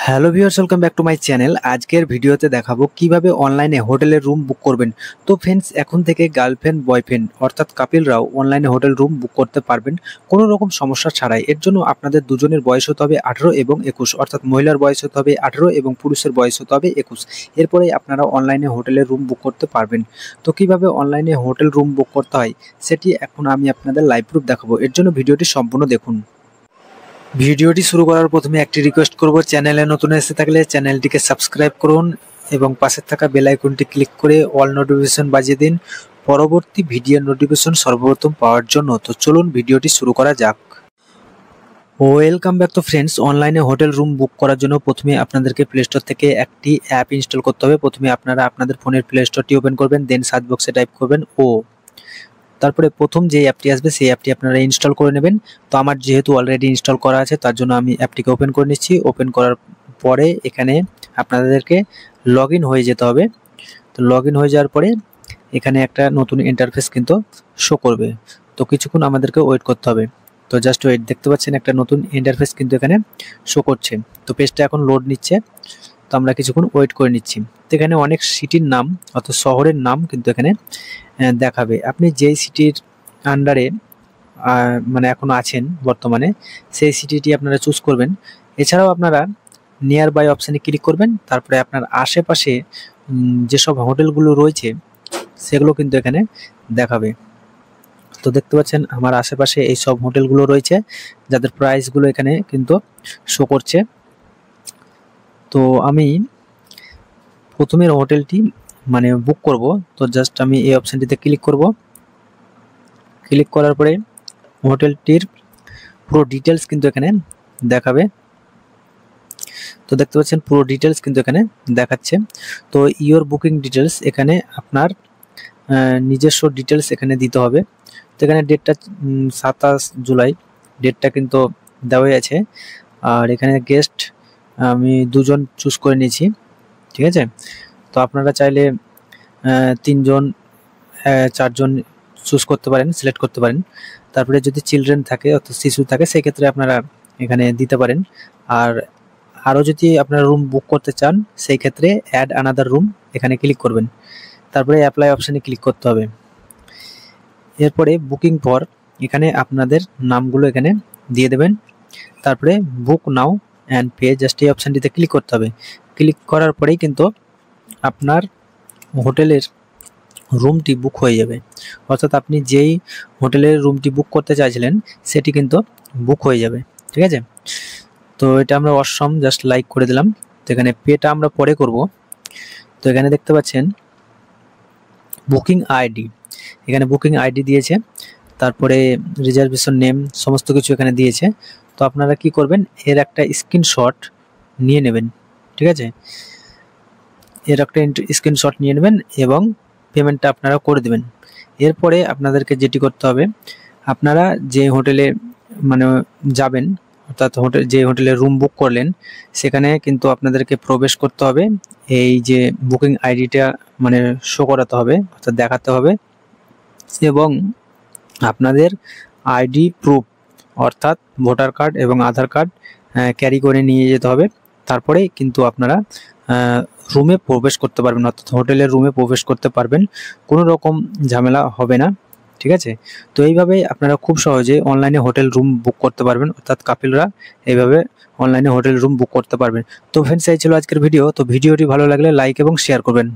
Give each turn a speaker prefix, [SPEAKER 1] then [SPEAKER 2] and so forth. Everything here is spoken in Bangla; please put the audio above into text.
[SPEAKER 1] Hello viewers, welcome back to my channel. আজকের ভিডিওতে দেখাবো কিভাবে অনলাইনে হোটেলের রুম বুক করবেন। তো ফ্রেন্ডস, এখন থেকে গার্লফ্রেন্ড বয়ফ্রেন্ড অর্থাৎ কাপিলরাও অনলাইনে হোটেল রুম বুক করতে পারবেন কোনো রকম সমস্যা ছাড়াই। এর জন্য আপনাদের দুজনের বয়স হতে হবে 18 এবং 21, অর্থাৎ মহিলার বয়স হতে হবে 18 এবং পুরুষের বয়স হতে হবে 21। এরপরেই আপনারা অনলাইনে হোটেলের রুম বুক করতে পারবেন। তো কিভাবে অনলাইনে হোটেল রুম বুক করতে হয় সেটি এখন আমি আপনাদের লাইভ প্রুফ দেখাবো। এর জন্য ভিডিওটি সম্পূর্ণ দেখুন। ভিডিওটি শুরু করার প্রথমে একটি রিকোয়েস্ট করব, চ্যানেলে নতুন এসে থাকলে চ্যানেলটিকে সাবস্ক্রাইব করুন এবং পাশে থাকা বেল আইকনটি ক্লিক করে অল নোটিফিকেশন বাজিয়ে দিন পরবর্তী ভিডিওর নোটিফিকেশন সর্বপ্রথম পাওয়ার জন্য। তো চলুন ভিডিওটি শুরু করা যাক। Welcome back to friends. অনলাইনে হোটেল রুম বুক করার জন্য প্রথমে আপনাদেরকে প্লে স্টোর থেকে একটি অ্যাপ ইনস্টল করতে হবে। প্রথমে আপনারা আপনাদের ফোনের প্লে স্টোরটি ওপেন করবেন, দেন সার্চ বক্সে টাইপ করবেন তারপরে প্রথম যে অ্যাপটি আসবে সেই অ্যাপটি আপনারা ইনস্টল করে নেবেন। তো আমার যেহেতু অলরেডি ইনস্টল করা আছে তার জন্য আমি অ্যাপটিকে ওপেন করে নিচ্ছি। ওপেন করার পরে এখানে আপনাদেরকে লগ ইন হয়ে যেতে হবে। তো লগ ইন হয়ে যাওয়ার পরে এখানে একটা নতুন ইন্টারফেস কিন্তু শো করবে। তো কিছুক্ষণ আমাদেরকে ওয়েট করতে হবে। তো জাস্ট ওয়েট, দেখতে পাচ্ছেন একটা নতুন ইন্টারফেস কিন্তু এখানে শো করছে। তো পেজটা এখন লোড নিচ্ছে, তো আমরা কিছুক্ষণ ওয়েট করে নিচ্ছি। তো এখানে অনেক সিটির নাম অর্থাৎ শহরের নাম কিন্তু এখানে দেখাবে। আপনি যেই সিটির আন্ডারে মানে এখন আছেন বর্তমানে সেই সিটিটি আপনারা চুজ করবেন। এছাড়াও আপনারা নিয়ার বাই অপশানে ক্লিক করবেন, তারপরে আপনার আশেপাশে যেসব হোটেলগুলো রয়েছে সেগুলো কিন্তু এখানে দেখাবে। তো দেখতে পাচ্ছেন আমার আশেপাশে এই সব হোটেলগুলো রয়েছে যাদের প্রাইসগুলো এখানে কিন্তু শো করছে। তো আমি প্রথমের হোটেলটি মানে বুক করব। তো জাস্ট আমি এই অপশানটিতে ক্লিক করব। ক্লিক করার পরে হোটেলটির পুরো ডিটেলস কিন্তু এখানে দেখাবে। তো দেখতে পাচ্ছেন পুরো ডিটেলস কিন্তু এখানে দেখাচ্ছে। তো ইওর বুকিং ডিটেলস, এখানে আপনার নিজস্ব ডিটেলস এখানে দিতে হবে। তো এখানে ডেটটা 27 জুলাই ডেটটা কিন্তু দেওয়াই আছে। আর এখানে গেস্ট আমি 2 জন চুজ করে নিয়েছি, ঠিক আছে। তো আপনারা চাইলে 3 জন 4 জন চুজ করতে পারেন, সিলেক্ট করতে পারেন। তারপরে যদি চিলড্রেন থাকে অর্থাৎ শিশু থাকে সেক্ষেত্রে আপনারা এখানে দিতে পারেন। আর আরও যদি আপনারা রুম বুক করতে চান সেই ক্ষেত্রে অ্যাড আনাদার রুম এখানে ক্লিক করবেন। তারপরে অ্যাপ্লাই অপশানে ক্লিক করতে হবে। এরপরে বুকিং পর এখানে আপনাদের নামগুলো এখানে দিয়ে দেবেন। তারপরে বুক নাও অ্যান্ড পে, জাস্ট এই অপশানটিতে ক্লিক করতে হবে। ক্লিক করার পরেই কিন্তু আপনার হোটেলের রুমটি বুক হয়ে যাবে, অর্থাৎ আপনি যেই হোটেলের রুমটি বুক করতে চাইছিলেন সেটি কিন্তু বুক হয়ে যাবে, ঠিক আছে। তো এটা আমরা অসম জাস্ট লাইক করে দিলাম। তো এখানে পেটা আমরা পরে করব। তো এখানে দেখতে পাচ্ছেন বুকিং আইডি, এখানে বুকিং আইডি দিয়েছে, তারপরে রিজার্ভেশন নেম সমস্ত কিছু এখানে দিয়েছে। তো আপনারা কি করবেন, এর একটা স্ক্রিনশট নিয়ে নেবেন, ঠিক আছে। এর একটা স্ক্রিনশট নিয়ে নেবেন এবং পেমেন্টটা আপনারা করে দেবেন। এরপরে আপনাদেরকে যেটি করতে হবে, আপনারা যে হোটেলে মানে যাবেন অর্থাৎ যে হোটেলে রুম বুক করলেন সেখানে কিন্তু আপনাদেরকে প্রবেশ করতে হবে। এই যে বুকিং আইডিটা মানে শো করাতে হবে অর্থাৎ দেখাতে হবে এবং আপনাদের আইডি প্রুফ অর্থাৎ ভোটার কার্ড এবং আধার কার্ড ক্যারি করে নিয়ে যেতে হবে। তারপরে কিন্তু আপনারা রুমে প্রবেশ করতে পারবেন অর্থাৎ হোটেলের রুমে প্রবেশ করতে পারবেন, কোনো রকম ঝামেলা হবে না, ঠিক আছে। তো এইভাবেই আপনারা খুব সহজে অনলাইনে হোটেল রুম বুক করতে পারবেন, অর্থাৎ কাপিলরা এইভাবে অনলাইনে হোটেল রুম বুক করতে পারবেন। তো ফ্রেন্ডস, এই ছিল আজকের ভিডিও। তো ভিডিওটি ভালো লাগলে লাইক এবং শেয়ার করবেন।